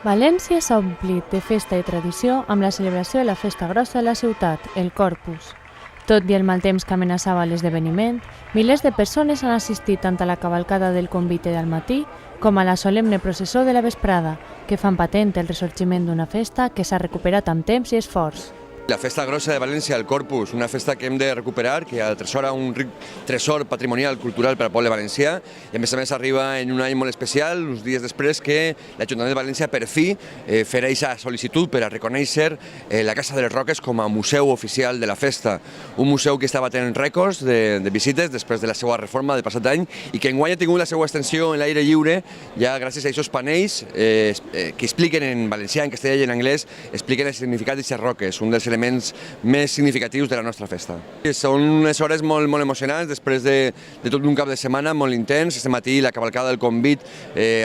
València s'ha omplit de festa i tradició amb la celebració de la festa grossa de la ciutat, el Corpus. Tot i el mal temps que amenaçava l'esdeveniment, milers de persones han assistit tant a la cavalcada del convite del matí com a la solemne processó de la vesprada, que fan patent el ressorgiment d'una festa que s'ha recuperat amb temps i esforç. La festa grossa de València, el Corpus, una festa que hem de recuperar, que atresora un ric tresor patrimonial cultural per al poble valencià i a més arriba en un any molt especial, uns dies després que l'Ajuntament de València per fi farà aquesta sol·licitud per a reconèixer la Casa de les Roques com a museu oficial de la festa. Un museu que està batent rècords de visites després de la seva reforma del passat any i que enguany ha tingut la seva extensió en l'aire lliure ja gràcies a aquests panells que expliquen en valencià, en castellà i en anglès, expliquen el significat d'aquestes roques, un dels elements més significatius de la nostra festa. Són unes hores molt emocionants després de tot un cap de setmana molt intens. Este matí la cavalcada del convit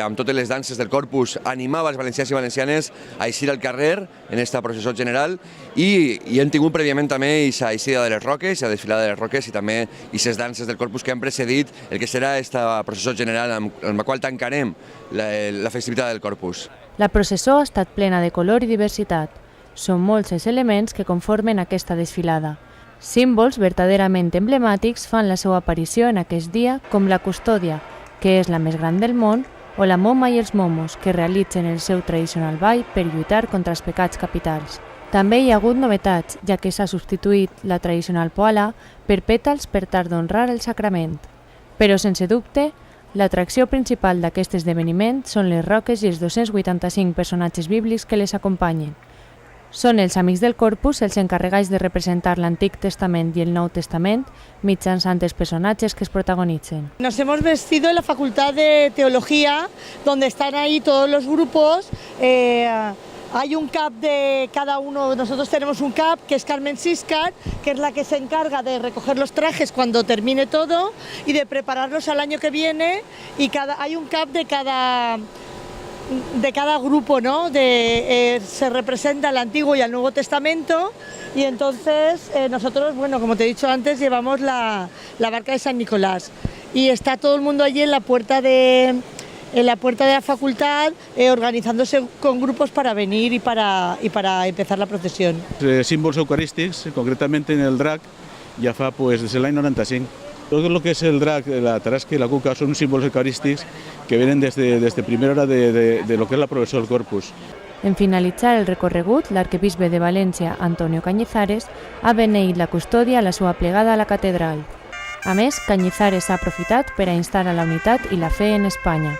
amb totes les danses del Corpus animava els valencians i valencianes a eixir al carrer en aquesta processó general i hem tingut prèviament també aquesta eixida de les roques, la desfilada de les roques i també aquestes danses del Corpus que han precedit el que serà aquesta processó general amb la qual tancarem la festivitat del Corpus. La processó ha estat plena de color i diversitat. Són molts els elements que conformen aquesta desfilada. Símbols verdaderament emblemàtics fan la seva aparició en aquest dia, com la custòdia, que és la més gran del món, o la moma i els momos, que realitzen el seu tradicional ball per lluitar contra els pecats capitals. També hi ha hagut novetats, ja que s'ha substituït la tradicional poala per pètals per tal d'honrar el sacrament. Però, sense dubte, l'atracció principal d'aquest esdeveniment són les roques i els 285 personatges bíblics que les acompanyen. Són els amics del Corpus els encarregats de representar l'Antic Testament y el Nou Testament mitjançant els personatges que es protagonitzen. Nos hemos vestido en la Facultad de Teología, donde están ahí todos los grupos. Hay un CAP de cada uno, nosotros tenemos un CAP que es Carmen Siscar, que es la que se encarga de recoger los trajes cuando termine todo y de prepararlos al año que viene, y hay un CAP de cada grupo, ¿no? Se representa el Antiguo y el Nuevo Testamento, y entonces nosotros, bueno, como te he dicho antes, llevamos la barca de San Nicolás y está todo el mundo allí en la puerta de la facultad organizándose con grupos para venir y para empezar la procesión. Símbols eucarístics, concretamente en el drac, ja fa des de l'any 95. Tot el que és el drac, la tarasca i la cuca són símbols eucarístics que venen des de primera hora de lo que és la processó del Corpus. En finalitzar el recorregut, l'arquebisbe de València, Antonio Cañizares, ha beneït la custòdia a la seva plegada a la catedral. A més, Cañizares ha aprofitat per a instar a la unitat i la fe en Espanya.